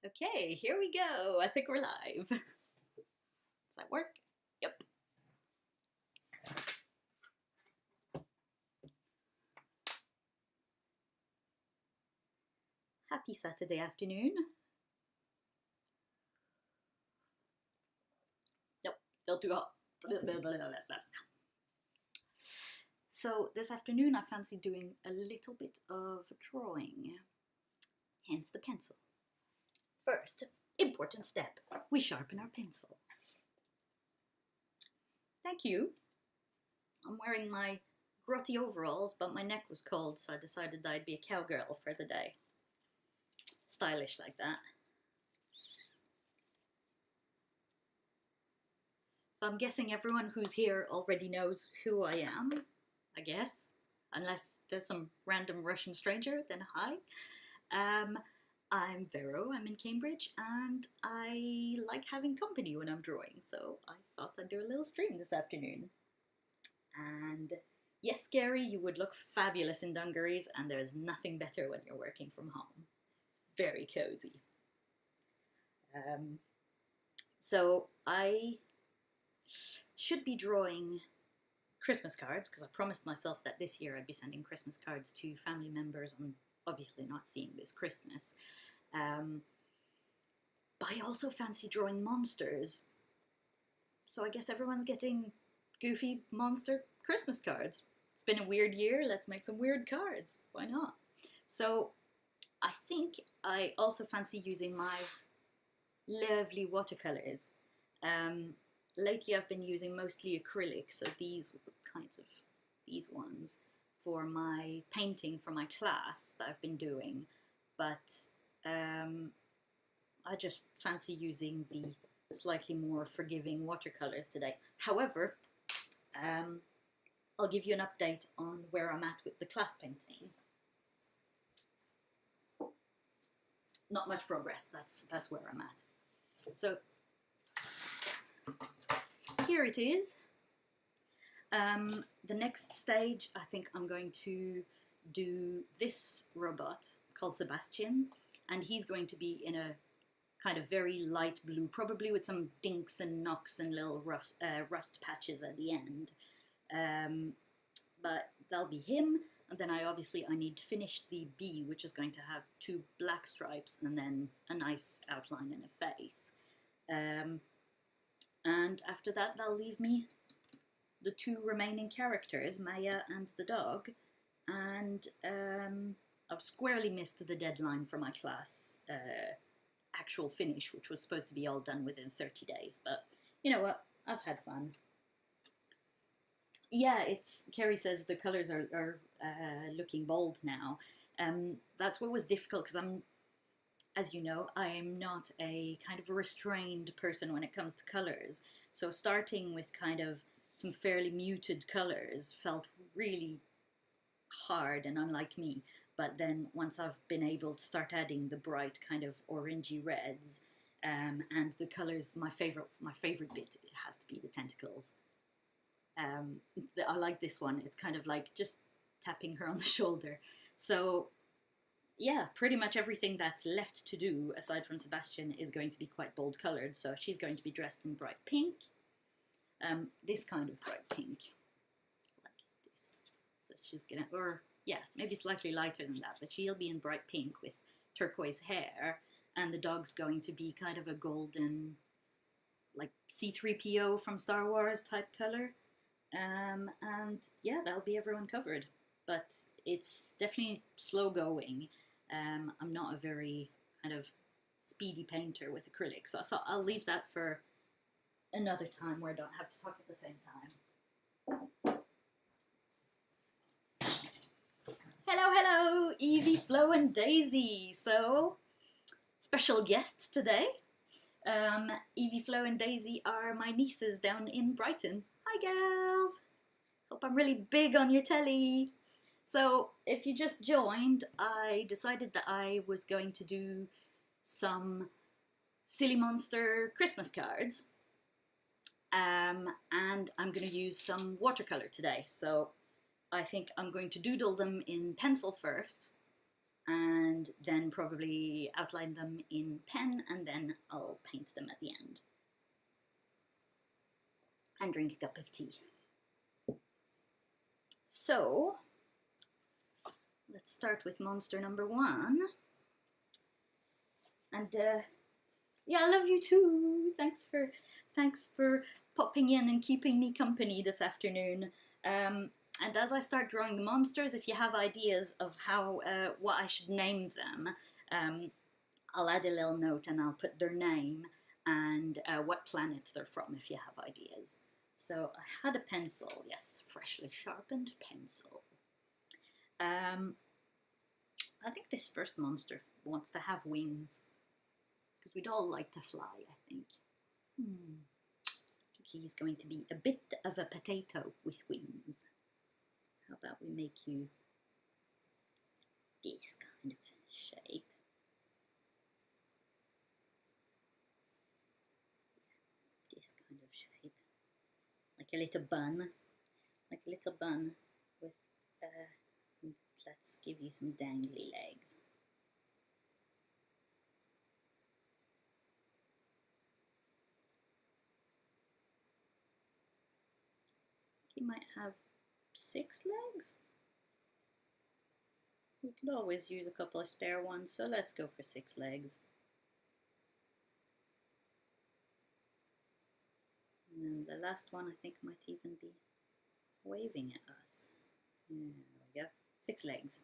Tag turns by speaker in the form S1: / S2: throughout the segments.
S1: Okay, here we go. I think we're live. Does that work? Yep. Happy Saturday afternoon. Nope, still too hot. So this afternoon I fancy doing a little bit of drawing, hence the pencil. First, important step, we sharpen our pencil. Thank you. I'm wearing my grotty overalls, but my neck was cold, so I decided that I'd be a cowgirl for the day. Stylish like that. So I'm guessing everyone who's here already knows who I am, I guess. Unless there's some random Russian stranger, then hi. I'm Vero, I'm in Cambridge, and I like having company when I'm drawing, so I thought I'd do a little stream this afternoon. And yes, Gary, you would look fabulous in dungarees, and there's nothing better when you're working from home. It's very cozy. So I should be drawing Christmas cards, because I promised myself that this year I'd be sending Christmas cards to family members I'm obviously not seeing this Christmas. But I also fancy drawing monsters. So I guess everyone's getting goofy monster Christmas cards. It's been a weird year, let's make some weird cards. Why not? So I think I also fancy using my lovely watercolors. Lately I've been using mostly acrylic, so these ones for my painting for my class that I've been doing, but I just fancy using the slightly more forgiving watercolors today. However, I'll give you an update on where I'm at with the class painting. Not much progress, that's where I'm at. So here it is. The next stage, I think I'm going to do this robot called Sebastian, and he's going to be in a kind of very light blue, probably with some dinks and knocks and little rust patches at the end. But that'll be him, and then I need to finish the bee, which is going to have 2 black stripes and then a nice outline and a face. And after that, that'll leave me the 2 remaining characters, Maya and the dog, and I've squarely missed the deadline for my class actual finish, which was supposed to be all done within 30 days, but you know what, I've had fun. Yeah, Kerry says the colours are looking bold now. That's what was difficult, because as you know, I am not a kind of a restrained person when it comes to colours, so starting with kind of some fairly muted colours felt really hard and unlike me. But then once I've been able to start adding the bright kind of orangey reds and the colours, my favourite bit, it has to be the tentacles. I like this one. It's kind of like just tapping her on the shoulder. So yeah, pretty much everything that's left to do aside from Sebastian is going to be quite bold coloured. So she's going to be dressed in bright pink. This kind of bright pink, like this. So she's gonna, or yeah, maybe slightly lighter than that, but she'll be in bright pink with turquoise hair, and the dog's going to be kind of a golden, like C-3PO from Star Wars type color. And yeah, that'll be everyone covered. But it's definitely slow going. I'm not a very kind of speedy painter with acrylic, so I thought I'll leave that for another time where I don't have to talk at the same time. Hello, Evie, Flo and Daisy. So, special guests today. Evie, Flo and Daisy are my nieces down in Brighton. Hi girls! Hope I'm really big on your telly. So, if you just joined, I decided that I was going to do some Silly Monster Christmas cards. And I'm going to use some watercolor today. So I think I'm going to doodle them in pencil first, and then probably outline them in pen, and then I'll paint them at the end. And drink a cup of tea. So, let's start with monster number 1. And yeah, I love you too. Thanks for popping in and keeping me company this afternoon. And as I start drawing the monsters, if you have ideas of how what I should name them, I'll add a little note and I'll put their name and what planet they're from if you have ideas. So I had a pencil, yes, freshly sharpened pencil. I think this first monster wants to have wings, because we'd all like to fly, I think. I think he's going to be a bit of a potato with wings. How about we make you this kind of shape? This kind of shape. Like a little bun. Like a little bun with, let's give you some dangly legs. He might have 6 legs. We could always use a couple of spare ones, so let's go for 6 legs. And the last one I think might even be waving at us. There we go. 6 legs.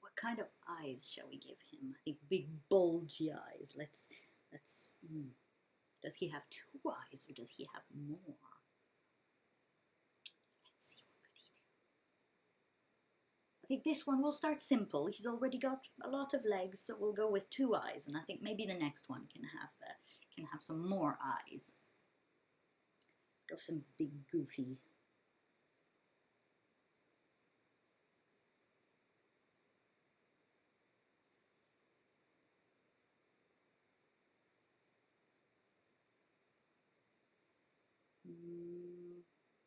S1: What kind of eyes shall we give him? I think big bulgy eyes. Let's does he have 2 eyes or does he have more? Let's see, what could he do? I think this one will start simple. He's already got a lot of legs, so we'll go with 2 eyes, and I think maybe the next one can have some more eyes. Let's go for some big goofy.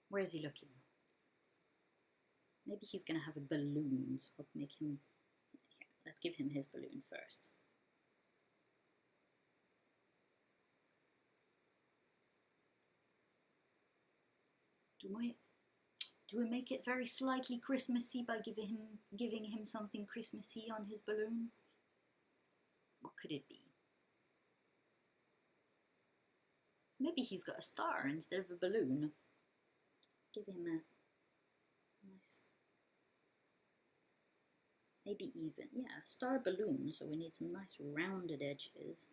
S1: Where is he looking? Maybe he's going to have a balloon, so I'll make him... Here, let's give him his balloon first. Do we make it very slightly Christmassy by giving him something Christmassy on his balloon? What could it be? Maybe he's got a star instead of a balloon. Let's give him a nice... Maybe even, yeah, a star balloon, so we need some nice rounded edges.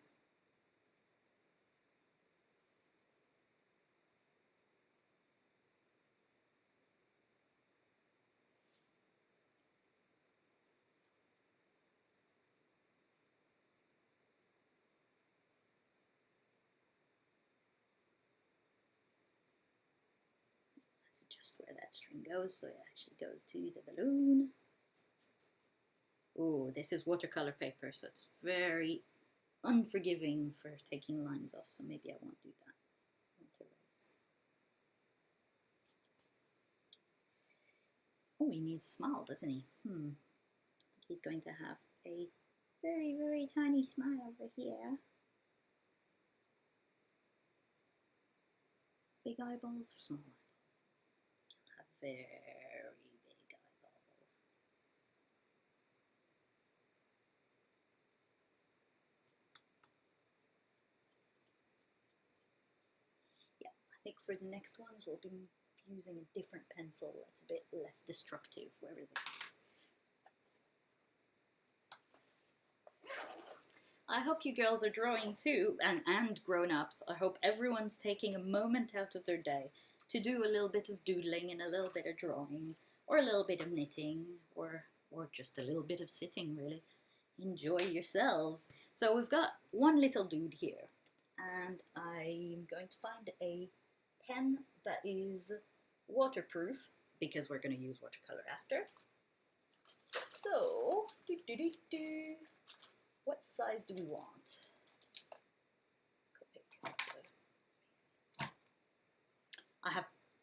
S1: Let's adjust where that string goes so it actually goes to the balloon. Oh, this is watercolor paper, so it's very unforgiving for taking lines off, so maybe I won't do that. Oh, he needs a smile, doesn't he? I think he's going to have a very, very tiny smile over here. Big eyeballs or small eyeballs? He'll have very big eyeballs. Yeah, I think for the next ones we'll be using a different pencil that's a bit less destructive. Where is it? I hope you girls are drawing too, and grown-ups. I hope everyone's taking a moment out of their day to do a little bit of doodling and a little bit of drawing, or a little bit of knitting, or just a little bit of sitting, really. Enjoy yourselves. So we've got one little dude here, and I'm going to find a pen that is waterproof, because we're going to use watercolor after. So, what size do we want?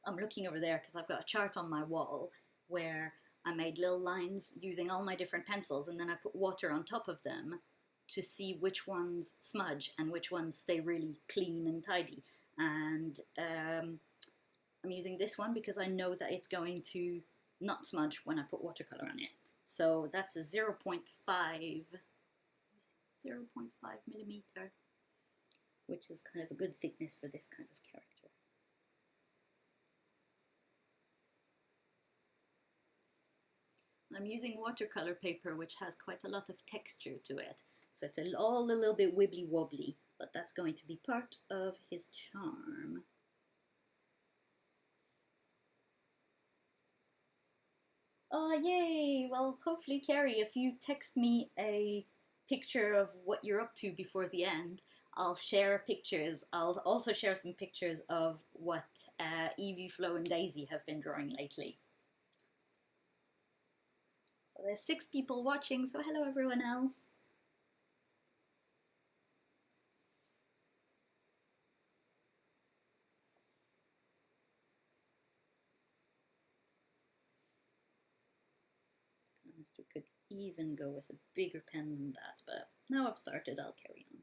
S1: I'm looking over there because I've got a chart on my wall where I made little lines using all my different pencils, and then I put water on top of them to see which ones smudge and which ones stay really clean and tidy. And I'm using this one because I know that it's going to not smudge when I put watercolor on it. So that's a 0.5 millimeter, which is kind of a good thickness for this kind of character. I'm using watercolor paper, which has quite a lot of texture to it, so it's all a little bit wibbly wobbly, but that's going to be part of his charm. Oh, yay! Well, hopefully, Carrie, if you text me a picture of what you're up to before the end, I'll share pictures. I'll also share some pictures of what Evie, Flo, and Daisy have been drawing lately. So there's 6 people watching, so hello everyone else. We could even go with a bigger pen than that, but now I've started, I'll carry on.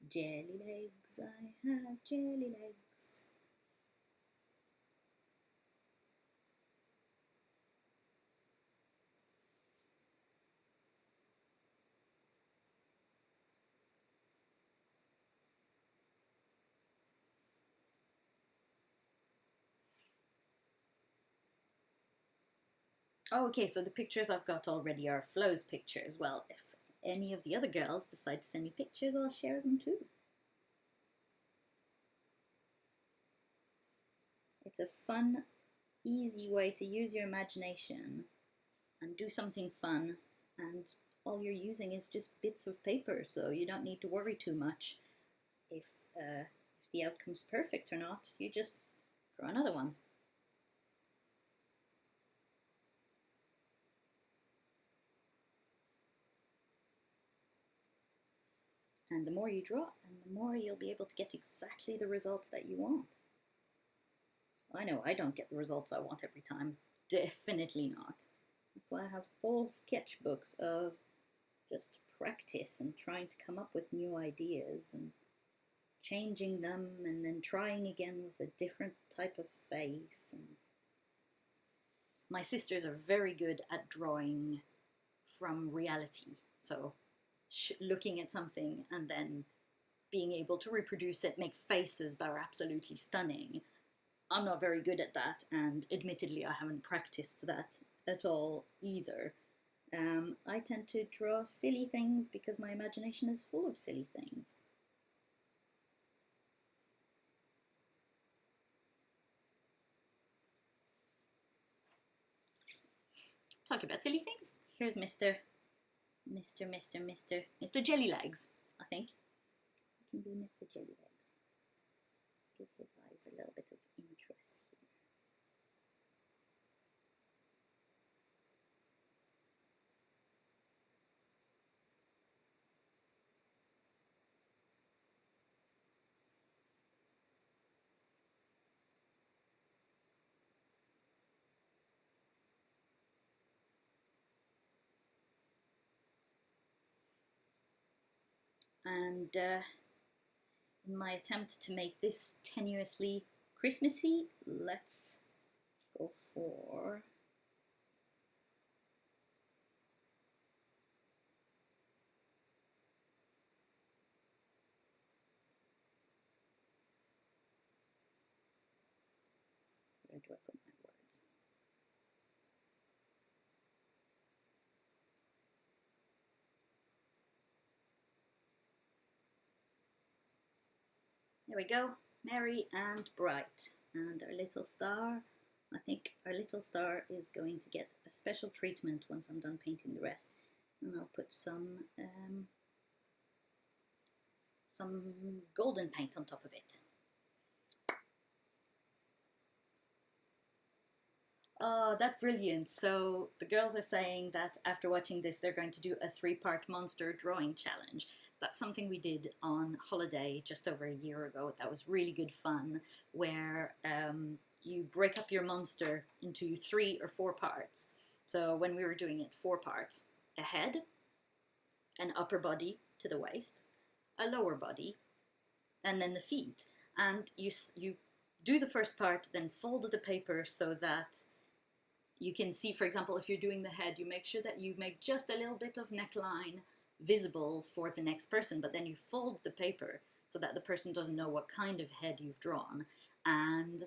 S1: Jelly legs, I have jelly legs. Oh, okay, so the pictures I've got already are Flo's pictures. Well, if any of the other girls decide to send me pictures, I'll share them too. It's a fun, easy way to use your imagination and do something fun, and all you're using is just bits of paper, so you don't need to worry too much if the outcome's perfect or not. You just draw another one. And the more you draw, and the more you'll be able to get exactly the results that you want. I know I don't get the results I want every time. Definitely not. That's why I have whole sketchbooks of just practice and trying to come up with new ideas and changing them and then trying again with a different type of face. And my sisters are very good at drawing from reality. So looking at something and then being able to reproduce it, make faces that are absolutely stunning. I'm not very good at that, and admittedly I haven't practiced that at all either. I tend to draw silly things because my imagination is full of silly things. Talk about silly things. Here's Mr. Jellylegs, I think. It can be Mr. Jellylegs. Give his eyes a little bit of interest here. And in my attempt to make this tenuously Christmassy, let's go for where do I put my words? There we go, merry and bright. And our little star, I think our little star is going to get a special treatment once I'm done painting the rest. And I'll put some golden paint on top of it. Oh, that's brilliant. So the girls are saying that after watching this, they're going to do a three-part monster drawing challenge. That's something we did on holiday just over a year ago. That was really good fun, where you break up your monster into 3 or 4 parts. So when we were doing it, 4 parts: a head, an upper body to the waist, a lower body, and then the feet. And you do the first part, then fold the paper so that you can see, for example, if you're doing the head, you make sure that you make just a little bit of neckline visible for the next person, but then you fold the paper so that the person doesn't know what kind of head you've drawn. And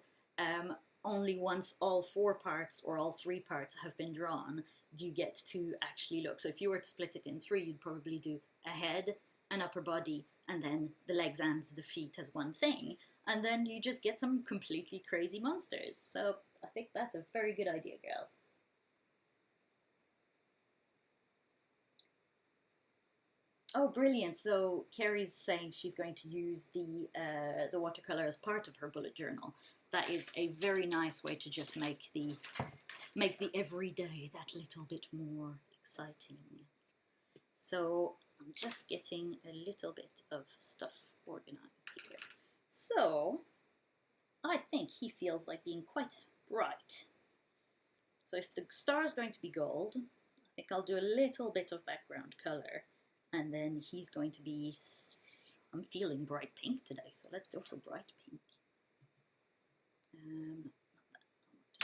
S1: only once all 4 parts or all 3 parts have been drawn, you get to actually look. So if you were to split it in 3, you'd probably do a head, an upper body, and then the legs and the feet as one thing. And then you just get some completely crazy monsters. So I think that's a very good idea, girls. Oh, brilliant! So Carrie's saying she's going to use the watercolor as part of her bullet journal. That is a very nice way to just make the everyday that little bit more exciting. So I'm just getting a little bit of stuff organized here. So I think he feels like being quite bright. So if the star is going to be gold, I think I'll do a little bit of background color, and then he's going to be, I'm feeling bright pink today, so let's go for bright pink. I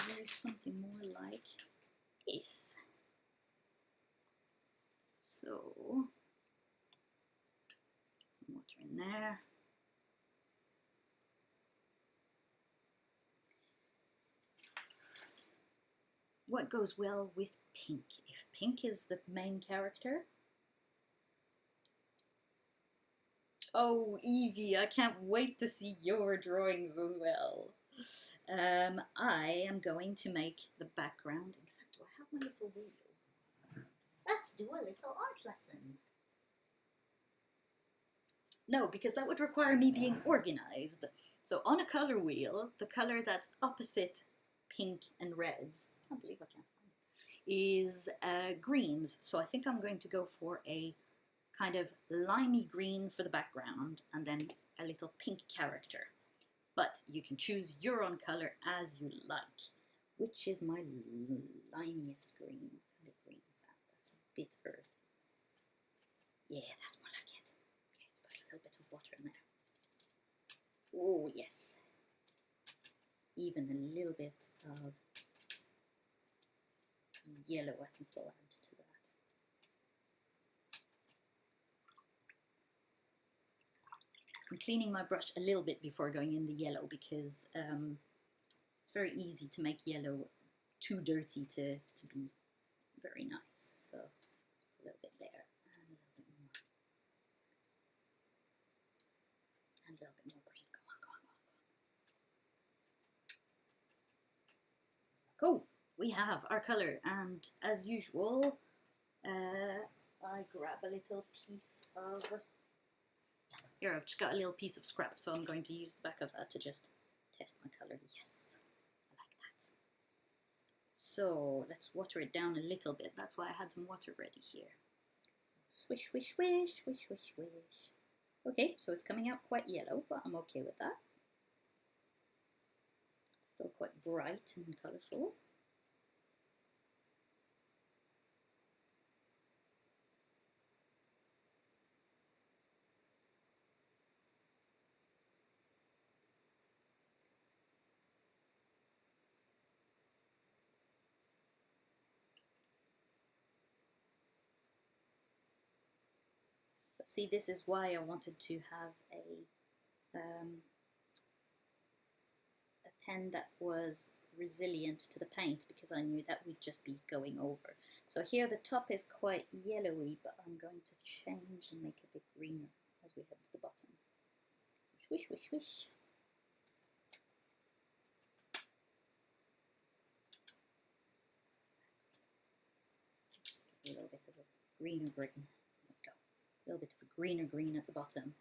S1: want to use something more like this. So, get some water in there. What goes well with pink? If pink is the main character. Oh, Evie, I can't wait to see your drawings as well. I am going to make the background. In fact, do I have my little wheel? Let's do a little art lesson. No, because that would require me being organized. So on a color wheel, the color that's opposite pink and reds, I can't believe I can't find it, is greens. So I think I'm going to go for a kind of limey green for the background and then a little pink character. But you can choose your own color as you like. Which is my limiest green? What kind of green is that? That's a bit earthy. Yeah, that's more like it. Okay, let's put a little bit of water in there. Oh, yes. Even a little bit of yellow, I think we'll add to that. I'm cleaning my brush a little bit before going in the yellow because it's very easy to make yellow too dirty to be very nice. So just put a little bit there and a little bit more. And a little bit more green. Go on, go on, go on, go on. Cool, we have our colour, and as usual, I grab a little piece of, here I've just got a little piece of scrap, so I'm going to use the back of that to just test my colour. Yes, I like that. So let's water it down a little bit. That's why I had some water ready here. So swish, swish, swish, swish, swish, swish. Okay, so it's coming out quite yellow, but I'm okay with that. Still quite bright and colourful. So see, this is why I wanted to have a pen that was resilient to the paint, because I knew that would just be going over. So here the top is quite yellowy, but I'm going to change and make it a bit greener as we head to the bottom. Swish, swish, swish. A little bit of a greener green. There we go. A little bit of a greener green at the bottom.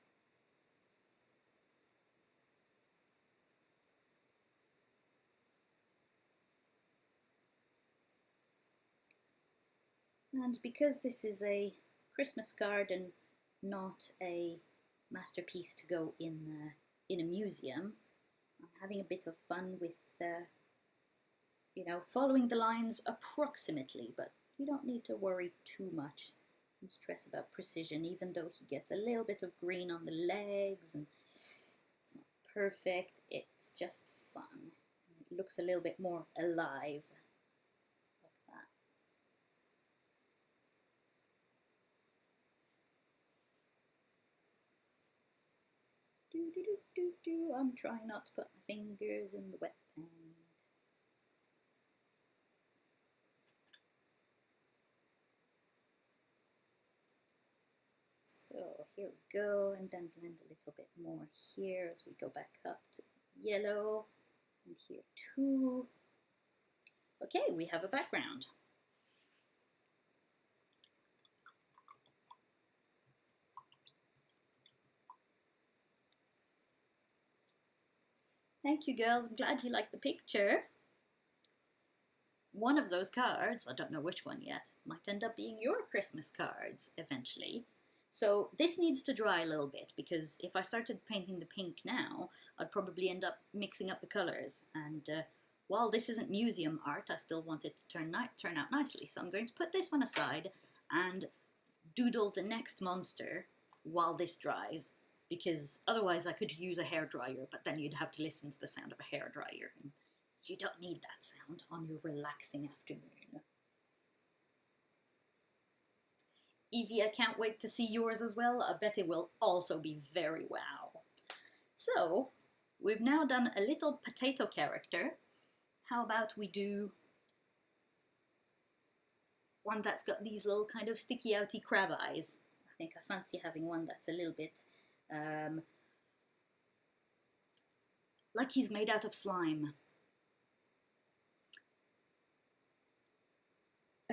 S1: And because this is a Christmas card and not a masterpiece to go in a museum, I'm having a bit of fun with following the lines approximately, but you don't need to worry too much and stress about precision, even though he gets a little bit of green on the legs and it's not perfect. It's just fun. It looks a little bit more alive, like that. I'm trying not to put my fingers in the wet paint. So here we go, and then blend a little bit more here as we go back up to yellow, and here too. Okay, we have a background. Thank you, girls. I'm glad you liked the picture. One of those cards, I don't know which one yet, might end up being your Christmas cards eventually. So this needs to dry a little bit, because if I started painting the pink now, I'd probably end up mixing up the colors. And while this isn't museum art, I still want it to turn out nicely. So I'm going to put this one aside and doodle the next monster while this dries, because otherwise I could use a hairdryer, but then you'd have to listen to the sound of a hairdryer, and you don't need that sound on your relaxing afternoon. Evie, I can't wait to see yours as well. I bet it will also be very wow. So, we've now done a little potato character. How about we do one that's got these little kind of sticky outy crab eyes? I think I fancy having one that's a little bit like he's made out of slime.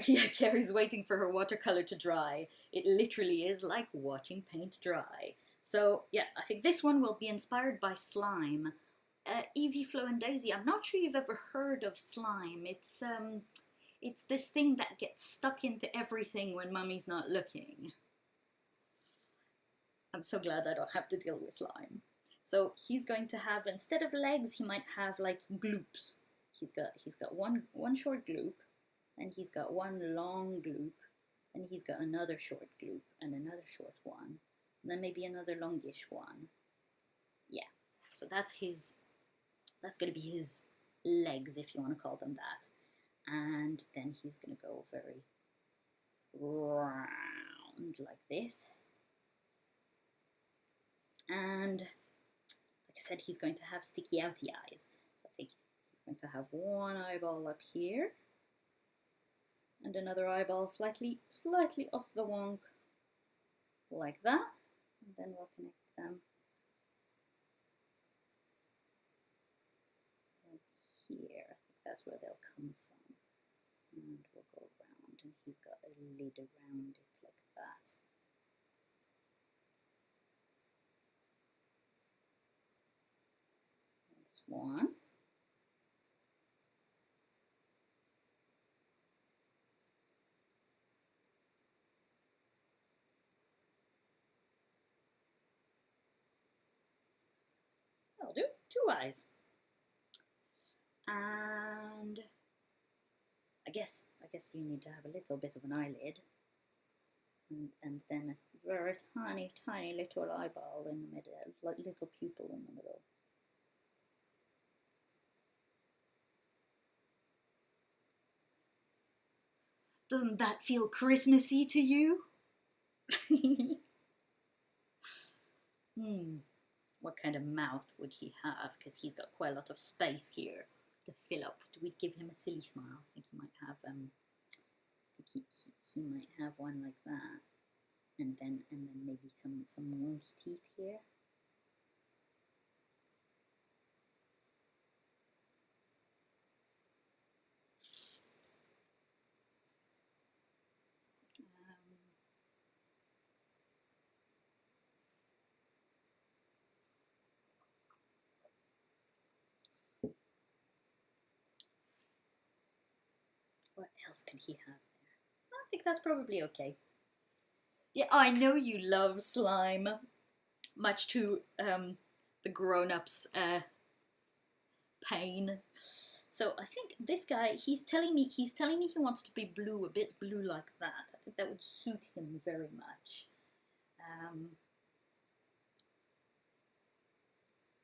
S1: Yeah, Carrie's waiting for her watercolor to dry. It literally is like watching paint dry. So yeah, I think this one will be inspired by slime. Evie, Flo, and Daisy, I'm not sure you've ever heard of slime. It's this thing that gets stuck into everything when Mummy's not looking. I'm so glad I don't have to deal with slime. So he's going to have, instead of legs, he might have like gloops. He's got one short gloop, and he's got one long gloop, and he's got another short gloop and another short one, and then maybe another longish one. Yeah, so that's going to be his legs, if you want to call them that. And then he's going to go very round like this. And like I said, he's going to have sticky outy eyes. So I think he's going to have one eyeball up here and another eyeball slightly off the wonk, like that. And then we'll connect them here. I think that's where they'll come from. And we'll go around, and he's got a lid around it like that. That's one. That'll do. Two eyes. And I guess you need to have a little bit of an eyelid, and then a very tiny little eyeball in the middle, like little pupil in the middle. Doesn't that feel Christmassy to you? What kind of mouth would he have? Because he's got quite a lot of space here to fill up. Do we give him a silly smile? I think he might have he might have one like that, and then maybe some wonky teeth here. What else could he have there? think that's probably okay. Yeah, I know you love slime, much to the grown-ups' pain. So I think this guy, he's telling me he wants to be blue, a bit blue like that. I think that would suit him very much.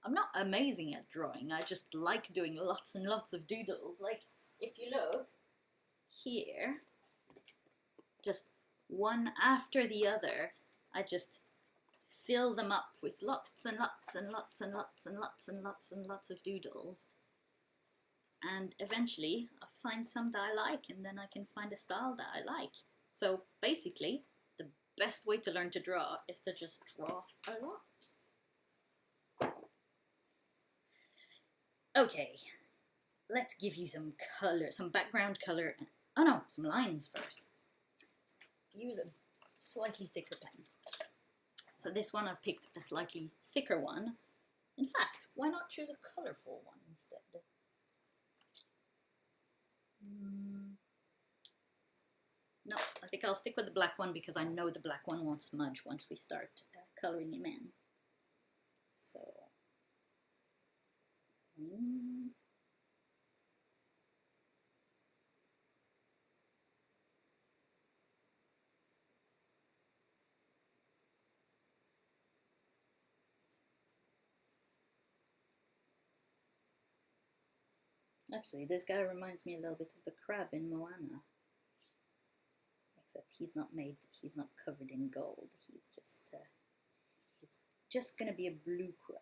S1: I'm not amazing at drawing. I just like doing lots and lots of doodles. Like if you look here, just one after the other, I just fill them up with lots and lots and lots and lots and lots and lots and lots of doodles. And eventually I'll find some that I like, and then I can find a style that I like. So basically, the best way to learn to draw is to just draw a lot. Okay, let's give you some color, some background color. Oh no, some lines first. Use a slightly thicker pen. So this one I've picked a slightly thicker one. In fact, why not choose a colorful one instead? No, I think I'll stick with the black one because I know the black one won't smudge once we start coloring him in. So, actually, this guy reminds me a little bit of the crab in Moana. Except he's not covered in gold. He's just gonna be a blue crab.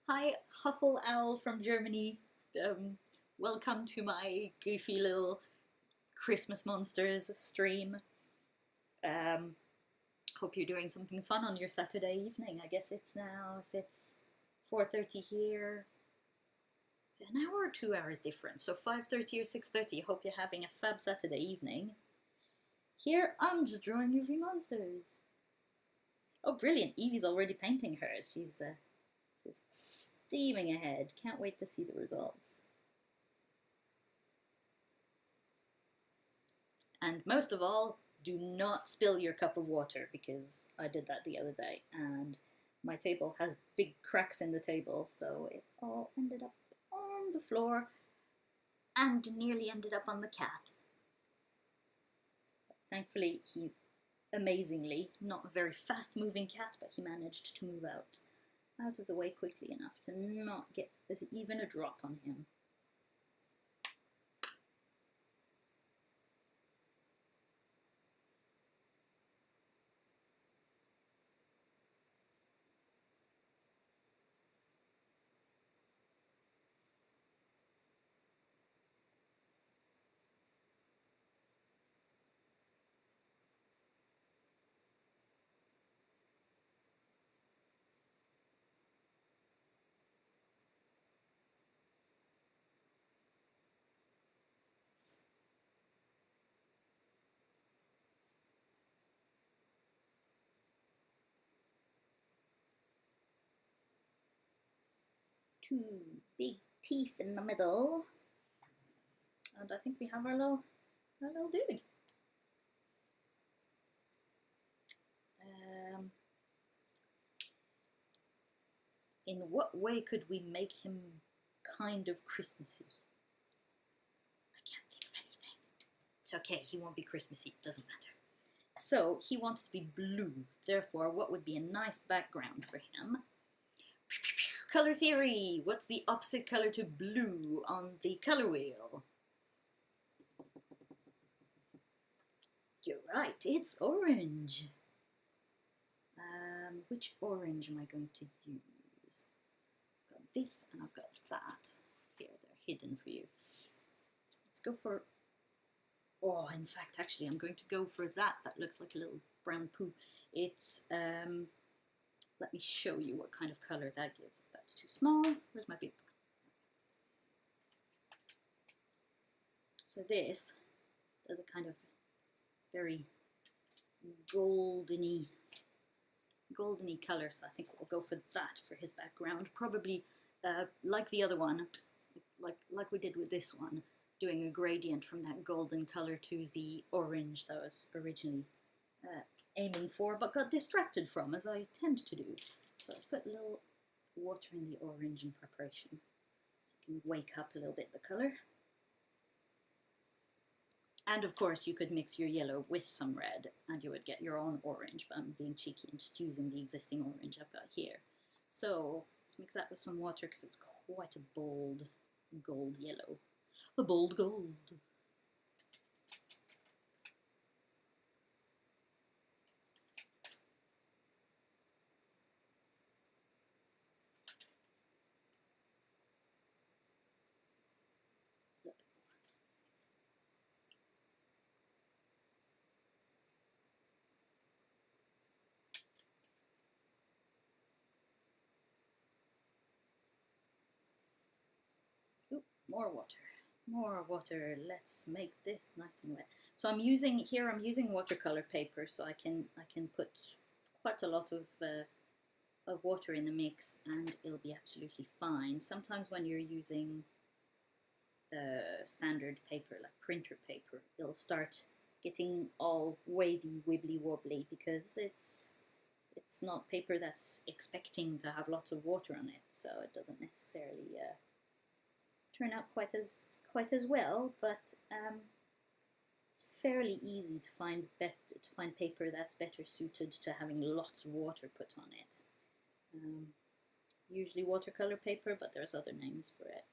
S1: Hi, Huffle Owl from Germany. Welcome to my goofy little Christmas Monsters stream. Hope you're doing something fun on your Saturday evening. I guess it's now, if it's 4:30 here, an hour or 2 hours difference. So 5:30 or 6:30. Hope you're having a fab Saturday evening. Here, I'm just drawing goofy monsters. Oh, brilliant. Evie's already painting hers. She's steaming ahead. Can't wait to see the results. And most of all, do not spill your cup of water, because I did that the other day and my table has big cracks in the table, so it all ended up on the floor and nearly ended up on the cat. Thankfully, he amazingly, not a very fast moving cat, but he managed to move out of the way quickly enough to not get even a drop on him. Two big teeth in the middle, and I think we have our little dude. In what way could we make him kind of Christmassy? I can't think of anything. It's okay, he won't be Christmassy, it doesn't matter. So he wants to be blue, therefore what would be a nice background for him? Color theory! What's the opposite color to blue on the color wheel? You're right, it's orange. Which orange am I going to use? I've got this and I've got that. Here, they're hidden for you. Let's go for... Oh, in fact, actually, I'm going to go for that. That looks like a little brown poo. It's... let me show you what kind of color that gives. That's too small. Where's my paper? So this does a kind of very goldeny color. So I think we'll go for that for his background. Probably like the other one, like we did with this one, doing a gradient from that golden color to the orange that I was originally aiming for, but got distracted from, as I tend to do. So I put a little water in the orange in preparation, so you can wake up a little bit the color. And of course you could mix your yellow with some red and you would get your own orange, but I'm being cheeky and just using the existing orange I've got here. So let's mix that with some water because it's quite a bold gold yellow. A bold gold. Ooh, more water. More water. Let's make this nice and wet. So I'm using watercolor paper, so I can put quite a lot of water in the mix, and it'll be absolutely fine. Sometimes when you're using standard paper like printer paper, it'll start getting all wavy, wibbly wobbly because it's not paper that's expecting to have lots of water on it, so it doesn't necessarily turn out quite as well. But it's fairly easy to find paper that's better suited to having lots of water put on it. Usually watercolor paper, but there's other names for it.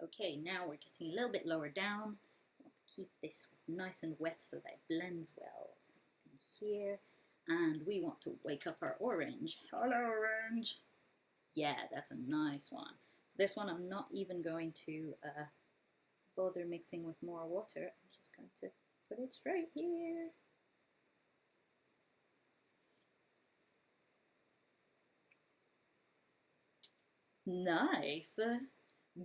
S1: Okay, now we're getting a little bit lower down. I want to keep this nice and wet so that it blends well. So here, and we want to wake up our orange. Hello, orange. Yeah, that's a nice one. So this one I'm not even going to bother mixing with more water. I'm just going to put it straight here. Nice.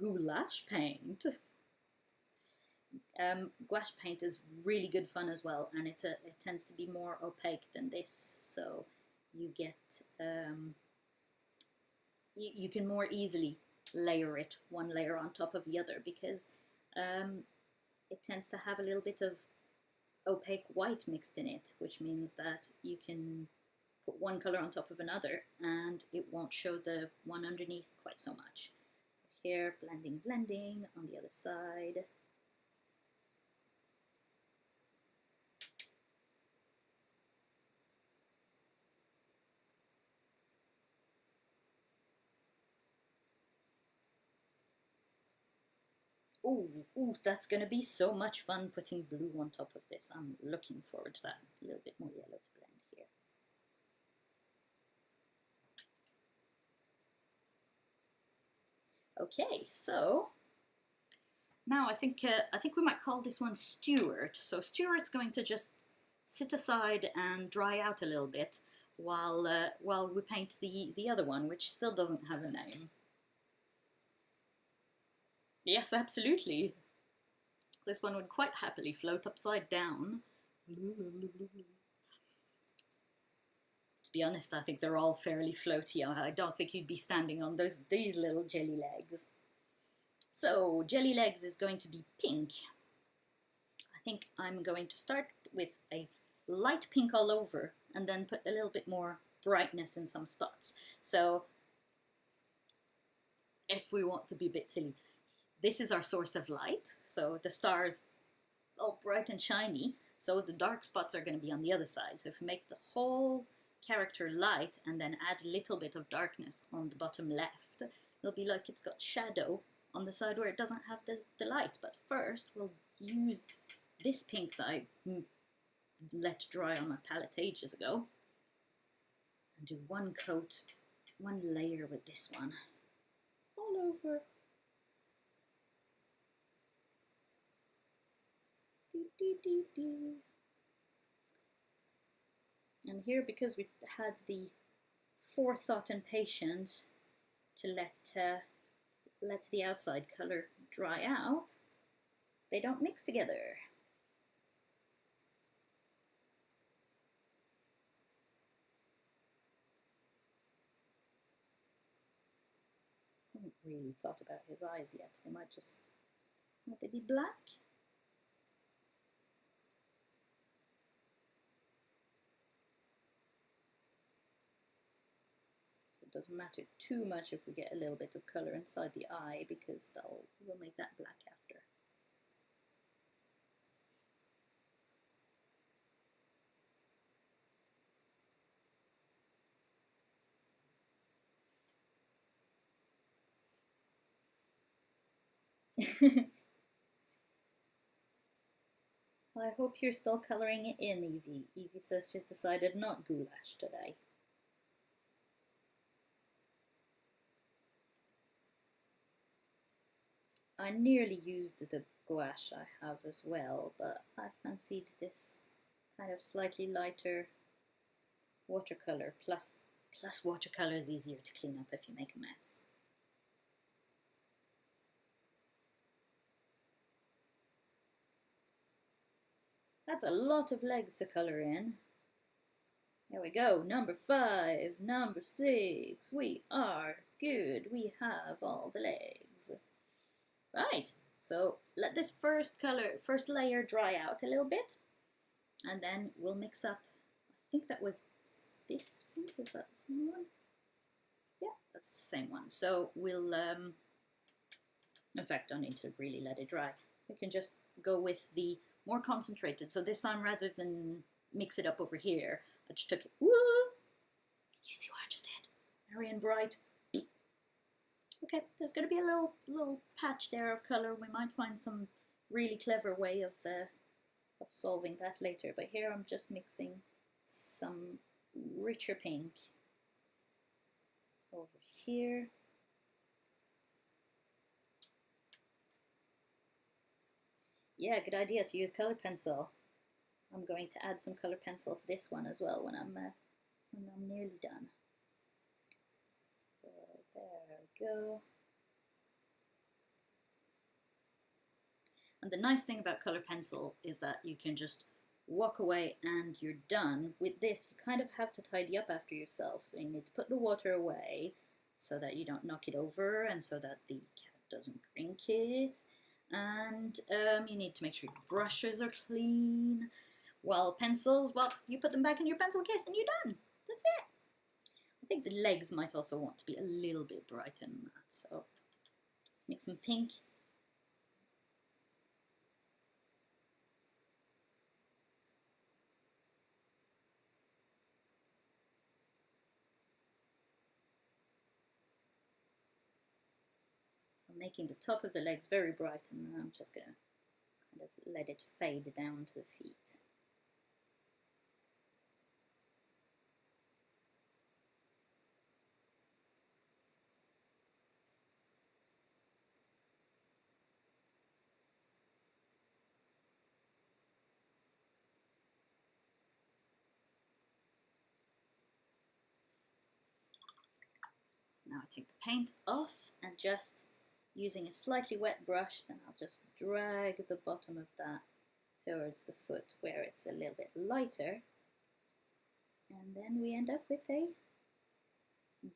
S1: Goulash paint. Gouache paint is really good fun as well, and it tends to be more opaque than this, so you get you can more easily layer it one layer on top of the other, because it tends to have a little bit of opaque white mixed in it, which means that you can put one color on top of another and it won't show the one underneath quite so much. So here, blending on the other side. Ooh, that's going to be so much fun putting blue on top of this. I'm looking forward to that. A little bit more yellow to blend here. Okay, so now I think we might call this one Stuart. So Stuart's going to just sit aside and dry out a little bit while we paint the other one, which still doesn't have a name. Yes, absolutely. This one would quite happily float upside down. To be honest, I think they're all fairly floaty. I don't think you'd be standing on these little jelly legs. So, jelly legs is going to be pink. I think I'm going to start with a light pink all over and then put a little bit more brightness in some spots. So, if we want to be a bit silly, this is our source of light. So the stars all bright and shiny. So the dark spots are going to be on the other side. So if we make the whole character light and then add a little bit of darkness on the bottom left, it'll be like it's got shadow on the side where it doesn't have the light. But first we'll use this pink that I let dry on my palette ages ago and do one coat, one layer with this one all over. And here, because we had the forethought and patience to let the outside colour dry out, they don't mix together. I haven't really thought about his eyes yet. Might they be black? So it doesn't matter too much if we get a little bit of colour inside the eye, because we'll make that black after. I hope you're still colouring it in, Evie. Evie says she's decided not goulash today. I nearly used the gouache I have as well, but I fancied this kind of slightly lighter watercolour. Plus watercolour is easier to clean up if you make a mess. That's a lot of legs to colour in. There we go, number 5, number 6, we are good, we have all the legs. Right, so let this first layer dry out a little bit, and then we'll mix up, I think that was this pink, is that the same one? Yeah, that's the same one. So we'll, in fact, don't need to really let it dry. We can just go with the more concentrated. So this time, rather than mix it up over here, I just took it. Woo! You see what I just did? Merry and bright. Okay, there's going to be a little patch there of colour. We might find some really clever way of solving that later. But here I'm just mixing some richer pink over here. Yeah, good idea to use colour pencil. I'm going to add some colour pencil to this one as well when I'm nearly done. So there we go. And the nice thing about colour pencil is that you can just walk away and you're done. With this, you kind of have to tidy up after yourself. So you need to put the water away so that you don't knock it over and so that the cat doesn't drink it. And you need to make sure your brushes are clean. While pencils, well, you put them back in your pencil case and you're done. That's it. I think the legs might also want to be a little bit brighter than that. So let's make some pink. So I'm making the top of the legs very bright, and then I'm just going to kind of let it fade down to the feet. Now I take the paint off, and just using a slightly wet brush, then I'll just drag the bottom of that towards the foot where it's a little bit lighter. And then we end up with a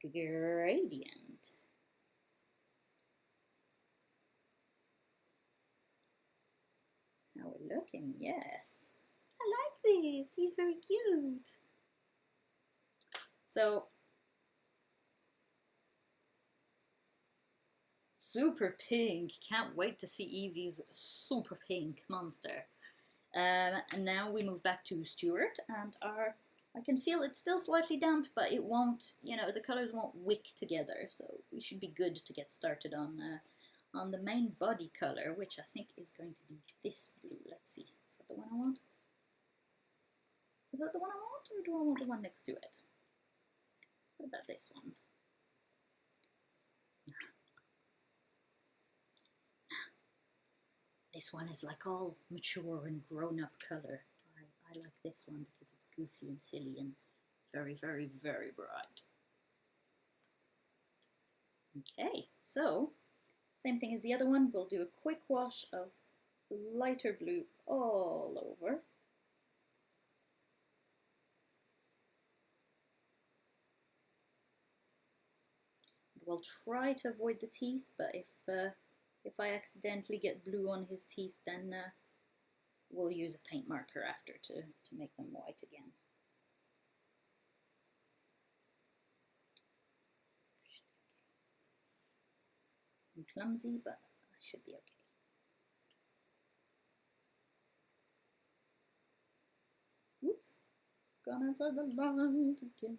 S1: gradient. How we're looking, yes. I like this, he's very cute. So, super pink, can't wait to see Evie's super pink monster. And now we move back to Stuart, and I can feel it's still slightly damp, but it won't, the colours won't wick together, so we should be good to get started on the main body colour, which I think is going to be this blue. Let's see, is that the one I want? Is that the one I want, or do I want the one next to it? What about this one? This one is like all mature and grown-up colour. I like this one because it's goofy and silly and very, very, very bright. Okay, so same thing as the other one. We'll do a quick wash of lighter blue all over. We'll try to avoid the teeth, but if I accidentally get blue on his teeth, then we'll use a paint marker after to make them white again. I'm clumsy, but I should be okay. Whoops, gone outside the light again.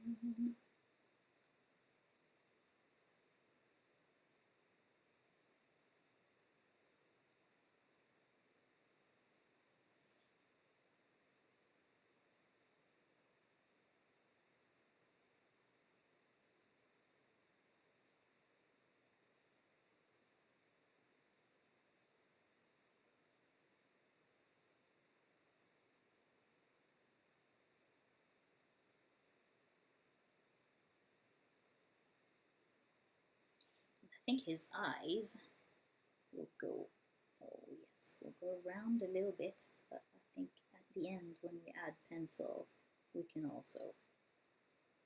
S1: I think his eyes will go, oh yes, will go around a little bit, but I think at the end when we add pencil, we can also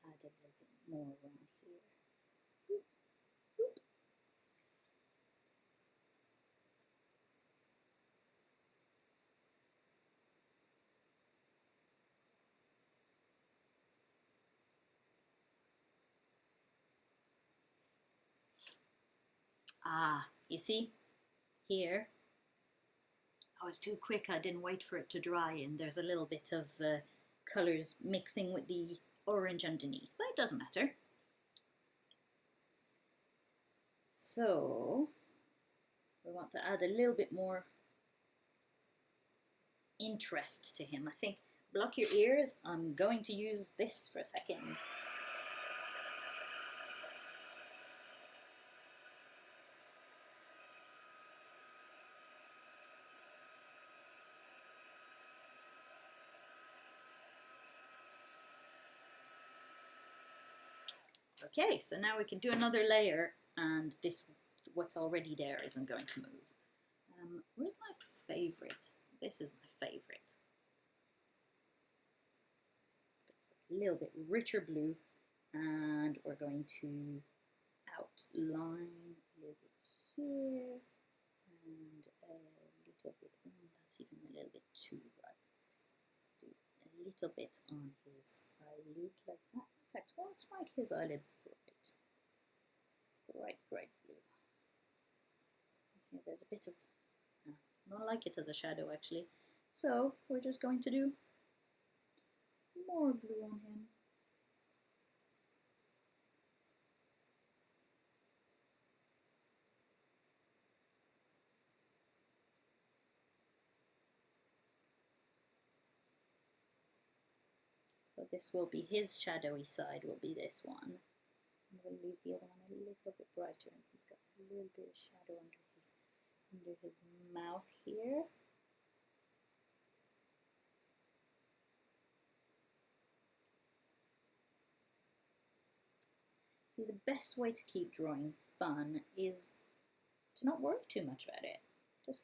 S1: add a little bit more around here. Oops. Oops. Ah, you see, here, I was too quick, I didn't wait for it to dry, and there's a little bit of colours mixing with the orange underneath, but it doesn't matter. So, we want to add a little bit more interest to him. I think, block your ears, I'm going to use this for a second. Okay, so now we can do another layer, and this, what's already there, isn't going to move. Where's my favorite? This is my favorite. A little bit richer blue, and we're going to outline a little bit here, and a little bit, that's even a little bit too bright. Let's do a little bit on his eyelid like that. In fact, let's make his eyelid bright blue. Here there's a bit of, I don't like it as a shadow actually. So we're just going to do more blue on him. So this will be his shadowy side, will be this one. And we'll leave the other one a little bit brighter, and he's got a little bit of shadow under his mouth here. See, the best way to keep drawing fun is to not worry too much about it. Just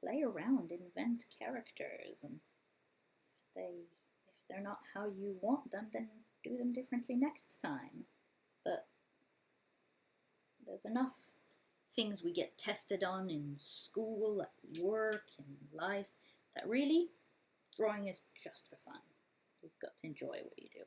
S1: play around, invent characters, and if they're not how you want them, then do them differently next time. But there's enough things we get tested on in school, at work, in life, that really drawing is just for fun. You've got to enjoy what you do.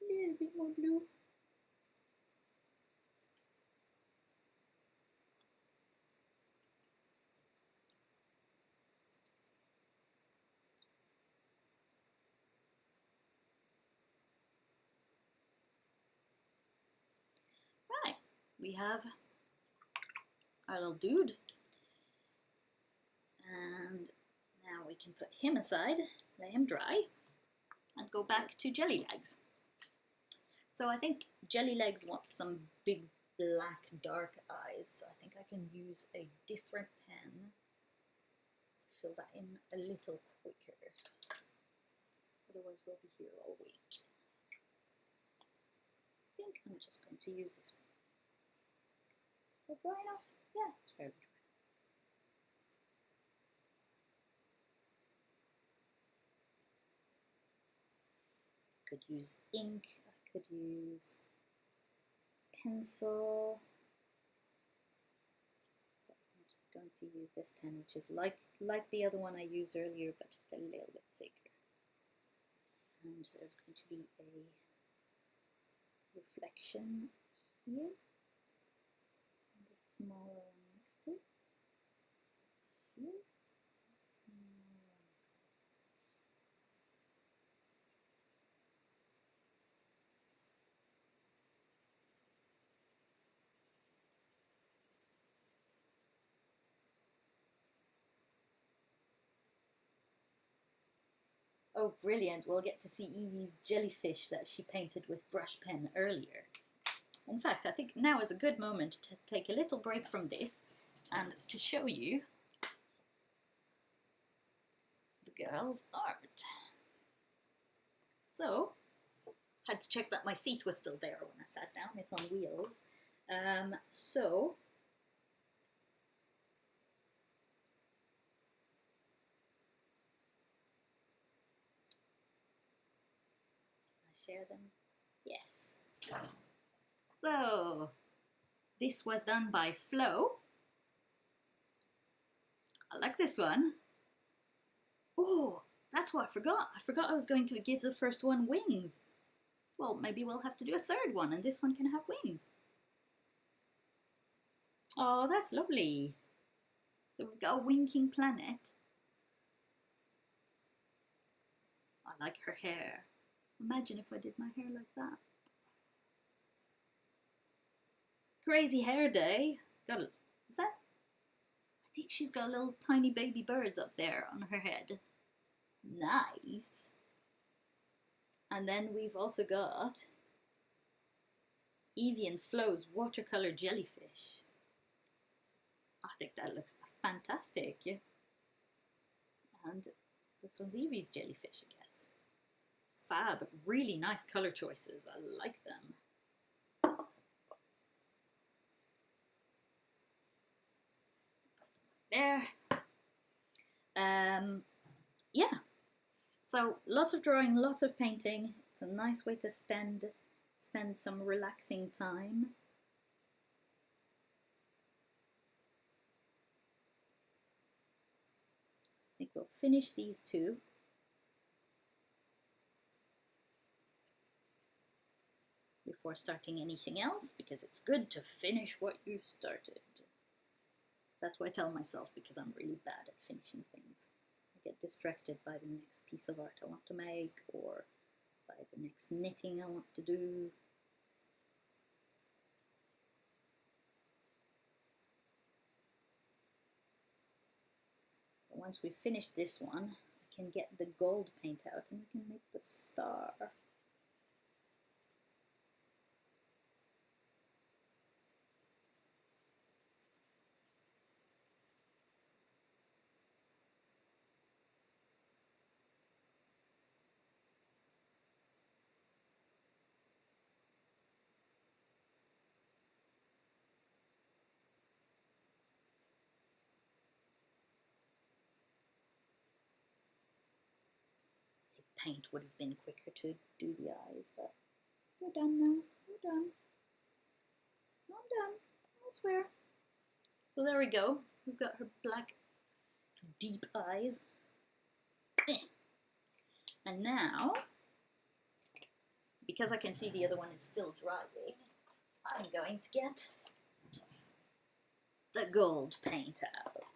S1: A little bit more blue. we have our little dude. And now we can put him aside, let him dry, and go back to Jelly Legs. So I think Jelly Legs wants some big black dark eyes, so I think I can use a different pen to fill that in a little quicker. Otherwise we'll be here all week. I think I'm just going to use this one. Is that dry enough? Yeah, it's fairly dry. I could use ink, I could use pencil. But I'm just going to use this pen, which is like the other one I used earlier, but just a little bit thicker. And there's going to be a reflection here, and a smaller one next to it. Here, oh, brilliant. We'll get to see Evie's jellyfish that she painted with brush pen earlier. In fact, I think now is a good moment to take a little break from this and to show you the girl's art. So, had to check that my seat was still there when I sat down. It's on wheels. So, share them? Yes. So, this was done by Flo. I like this one. Oh, that's what I forgot. I forgot I was going to give the first one wings. Well, maybe we'll have to do a third one and this one can have wings. Oh, that's lovely. So we've got a winking planet. I like her hair. Imagine if I did my hair like that. Crazy hair day. Is that? I think she's got little tiny baby birds up there on her head. Nice. And then we've also got Evie and Flo's watercolor jellyfish. I think that looks fantastic. And this one's Evie's jellyfish, I guess. Fab, really nice color choices. I like them. There. Yeah. So lots of drawing, lots of painting. It's a nice way to spend some relaxing time. I think we'll finish these two. Before starting anything else, because it's good to finish what you've started. That's what I tell myself, because I'm really bad at finishing things. I get distracted by the next piece of art I want to make, or by the next knitting I want to do. So once we've finished this one, I can get the gold paint out and we can make the star. Paint would have been quicker to do the eyes, but we're done now. We're done. I'm done. I swear. So there we go. We've got her black, deep eyes. And now, because I can see the other one is still drying, I'm going to get the gold paint out.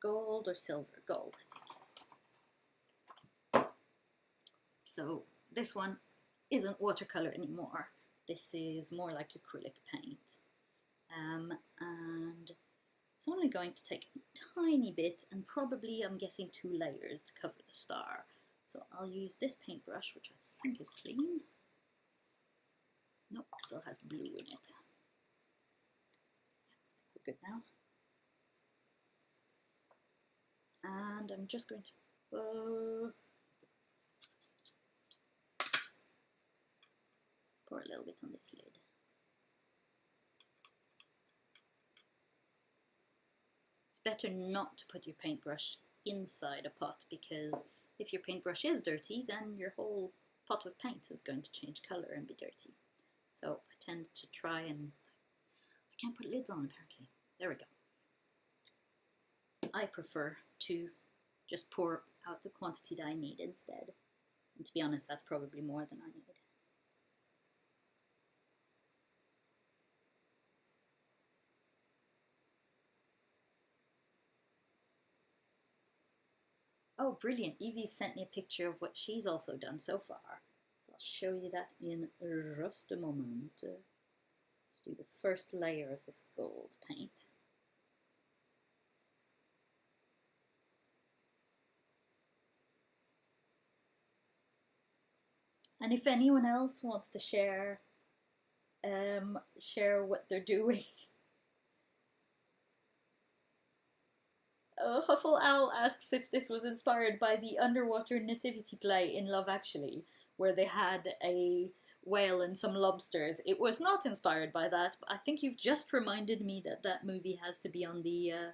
S1: Gold or silver? Gold, I think. So this one isn't watercolor anymore. This is more like acrylic paint. And it's only going to take a tiny bit, and probably, I'm guessing, 2 layers to cover the star. So I'll use this paintbrush, which I think is clean. Nope, still has blue in it. We're good now. And I'm just going to pour a little bit on this lid. It's better not to put your paintbrush inside a pot, because if your paintbrush is dirty, then your whole pot of paint is going to change color and be dirty. So I tend to try and... I can't put lids on apparently. There we go. I prefer to just pour out the quantity that I need instead. And to be honest, that's probably more than I need. Oh, brilliant. Evie sent me a picture of what she's also done so far. So I'll show you that in just a moment. Let's do the first layer of this gold paint. And if anyone else wants to share what they're doing. Huffle Owl asks if this was inspired by the underwater nativity play in Love Actually, where they had a whale and some lobsters. It was not inspired by that, but I think you've just reminded me that that movie has to be on the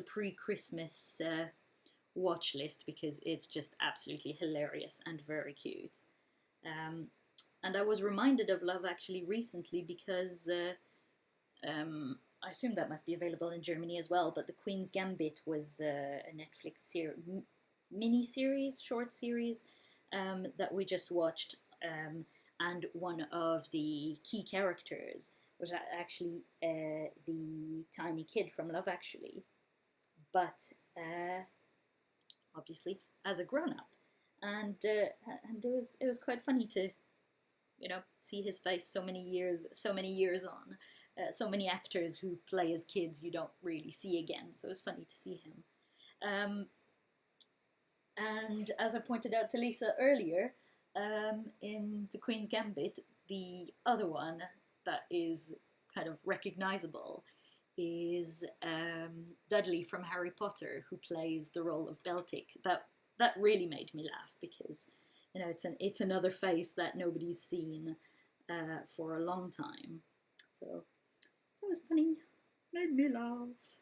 S1: pre-Christmas watch list, because it's just absolutely hilarious and very cute. And I was reminded of Love Actually recently because I assume that must be available in Germany as well, but The Queen's Gambit was a Netflix mini-series, short series, that we just watched, and one of the key characters was actually the tiny kid from Love Actually, but obviously as a grown-up, and it was quite funny to, you know, see his face so many years on. So many actors who play as kids you don't really see again, so it was funny to see him. And as I pointed out to Lisa earlier, in The Queen's Gambit, the other one that is kind of recognisable is Dudley from Harry Potter, who plays the role of Beltic. That really made me laugh, because, you know, it's another face that nobody's seen for a long time. So that was funny, made me laugh.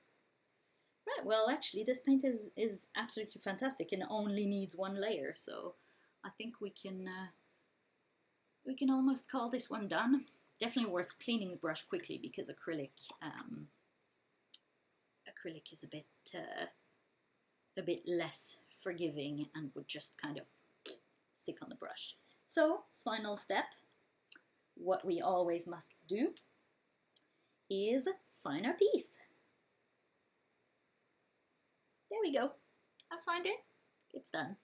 S1: Right, well, actually, this paint is absolutely fantastic and only needs 1 layer, so I think we can almost call this one done. Definitely worth cleaning the brush quickly, because acrylic is a bit less forgiving and would just kind of stick on the brush. So, final step, what we always must do is sign our piece. There we go. I've signed it. It's done.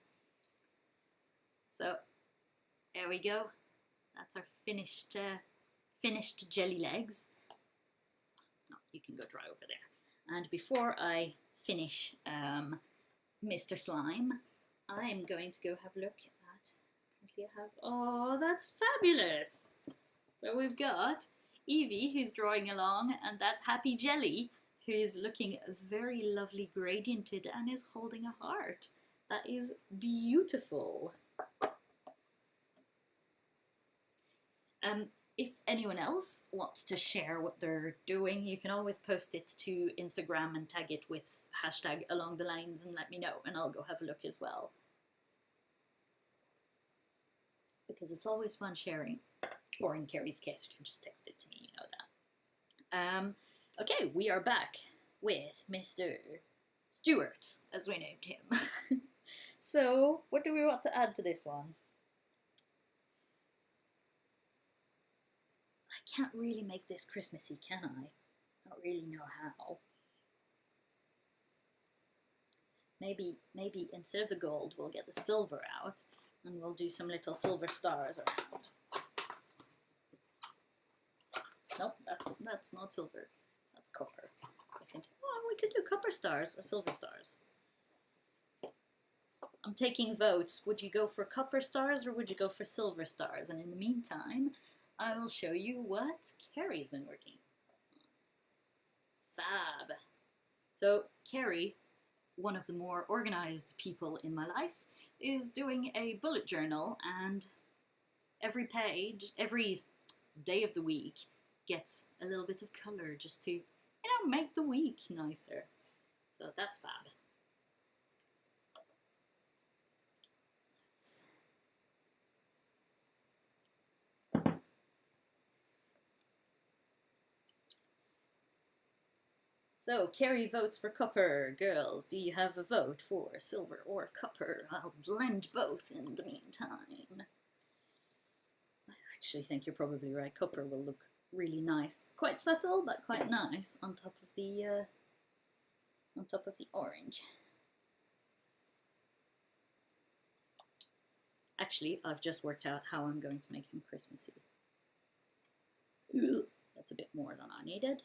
S1: So there we go. That's our finished jelly legs. No, you can go dry over there. And before I finish Mr. Slime, I'm going to go have a look at. Apparently I have. Oh, that's fabulous! So we've got Evie, who's drawing along, and that's Happy Jelly, who is looking very lovely gradiented and is holding a heart. That is beautiful. If anyone else wants to share what they're doing, you can always post it to Instagram and tag it with #alongthelines and let me know, and I'll go have a look as well. Because it's always fun sharing. Or in Carrie's case, you can just text it to me, you know that. Okay, we are back with Mr. Stewart, as we named him. So, what do we want to add to this one? I can't really make this Christmassy, can I? I don't really know how. Maybe instead of the gold, we'll get the silver out. and we'll do some little silver stars around. Nope, that's not silver. That's copper. I think. Oh, we could do copper stars or silver stars. I'm taking votes. Would you go for copper stars or would you go for silver stars? And in the meantime, I will show you what Carrie's been working on. Fab. So Carrie, one of the more organized people in my life, is doing a bullet journal, and every page, every day of the week gets a little bit of color just to, make the week nicer. So that's fab. So, Carrie votes for copper. Girls, do you have a vote for silver or copper? I'll blend both in the meantime. I actually think you're probably right. Copper will look really nice. Quite subtle, but quite nice on top of the orange. Actually, I've just worked out how I'm going to make him Christmassy. That's a bit more than I needed.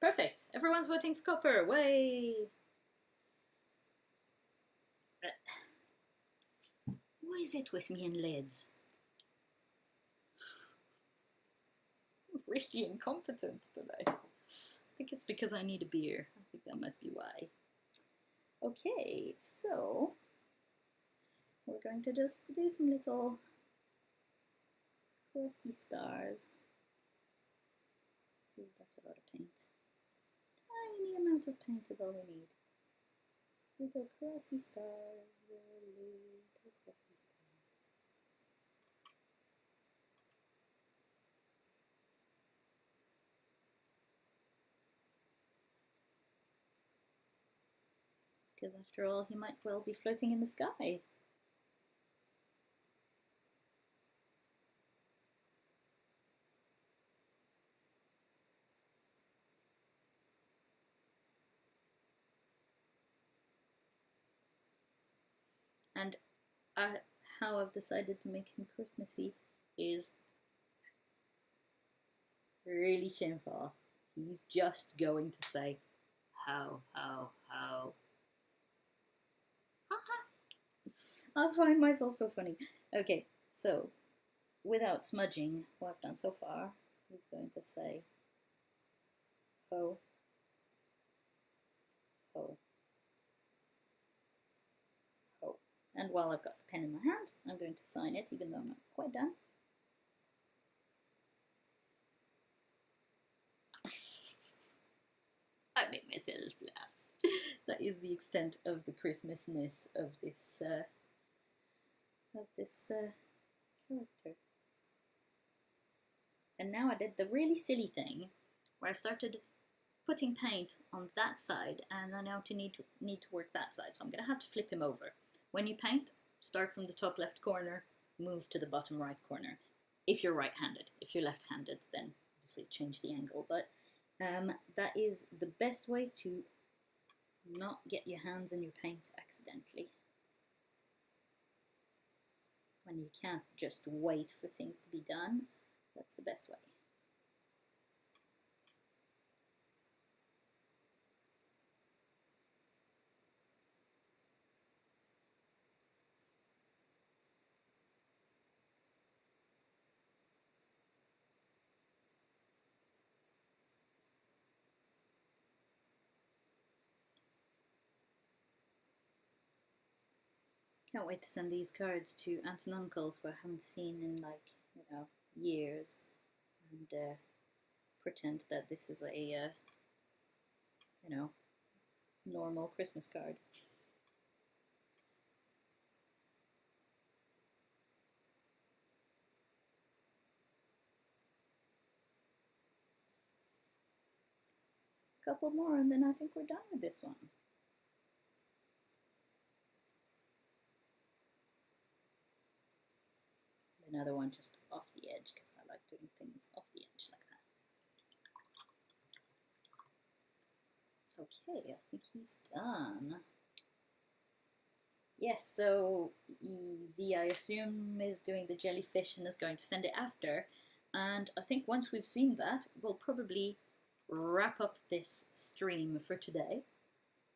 S1: Perfect. Everyone's voting for copper. Way. What is it with me and lids? I'm really incompetent today. I think it's because I need a beer. I think that must be why. Okay, so we're going to just do some little crossy stars. Ooh, that's a lot of paint. Tiny amount of paint is all we need. Little crossy stars, little crossy stars. Because after all, he might well be floating in the sky. And how I've decided to make him Christmassy is really simple. He's just going to say, how. I find myself so funny. Okay, so without smudging what I've done so far, he's going to say, ho, ho, ho. And while I've got the pen in my hand, I'm going to sign it, even though I'm not quite done. I make myself laugh. That is the extent of the Christmasness of this character. And now I did the really silly thing where I started putting paint on that side, and I now need to work that side, so I'm going to have to flip him over. When you paint, start from the top left corner, move to the bottom right corner. If you're right-handed. If you're left-handed, then obviously change the angle, but that is the best way to not get your hands in your paint accidentally. When you can't just wait for things to be done, that's the best way. Can't wait to send these cards to aunts and uncles who I haven't seen in years, and pretend that this is a normal Christmas card. Couple more and then I think we're done with this one. Another one just off the edge because I like doing things off the edge like Okay, I think he's done. Yes, so Evie, I assume, is doing the jellyfish and is going to send it after. And I think once we've seen that, we'll probably wrap up this stream for today.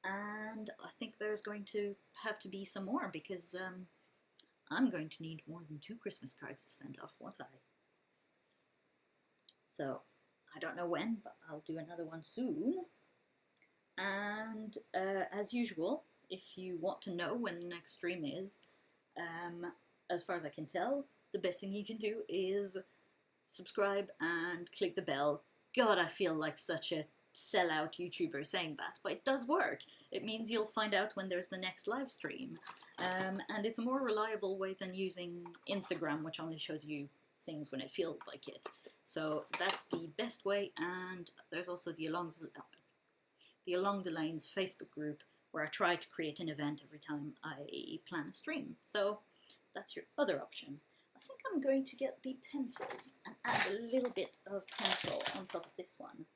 S1: And I think there's going to have to be some more because I'm going to need more than 2 Christmas cards to send off, won't I? So I don't know when, but I'll do another one soon. And as usual, if you want to know when the next stream is, as far as I can tell, the best thing you can do is subscribe and click the bell. God, I feel like such a sellout YouTuber saying that, but it does work. It means you'll find out when there's the next live stream. And it's a more reliable way than using Instagram, which only shows you things when it feels like it. So that's the best way, and there's also the Along the Lanes Facebook group, where I try to create an event every time I plan a stream. So that's your other option. I think I'm going to get the pencils and add a little bit of pencil on top of this one.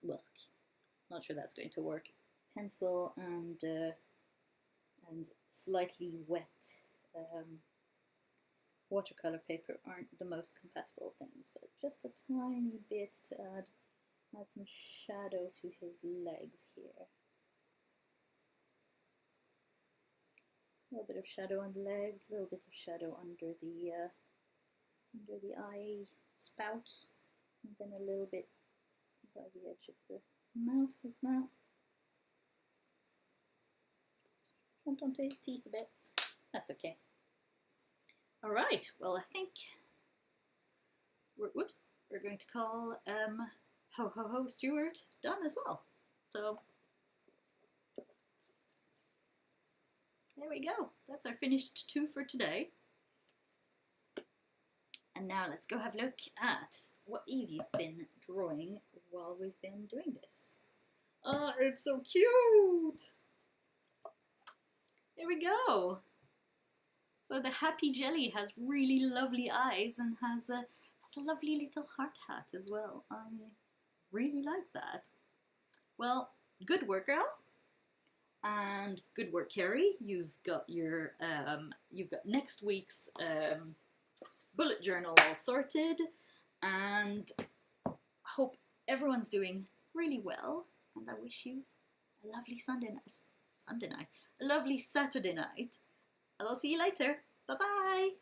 S1: Well, not sure that's going to work. Pencil and slightly wet watercolor paper aren't the most compatible things, but just a tiny bit to add some shadow to his legs here. A little bit of shadow on the legs, a little bit of shadow under the eye spouts, and then a little bit by the edge of the mouth like that. Oops, jumped onto his teeth a bit. That's okay. All right, well, I think we're going to call Ho Ho Ho Stuart done as well. So there we go. That's our finished 2 for today. And now let's go have a look at what Evie's been drawing while we've been doing this. Oh, it's so cute! There we go. So the happy jelly has really lovely eyes and has a lovely little heart hat as well. I really like that. Well, good work, girls, and good work, Carrie. You've got your next week's bullet journal all sorted, and hope everyone's doing really well. And I wish you a lovely a lovely Saturday night. And I'll see you later. Bye-bye.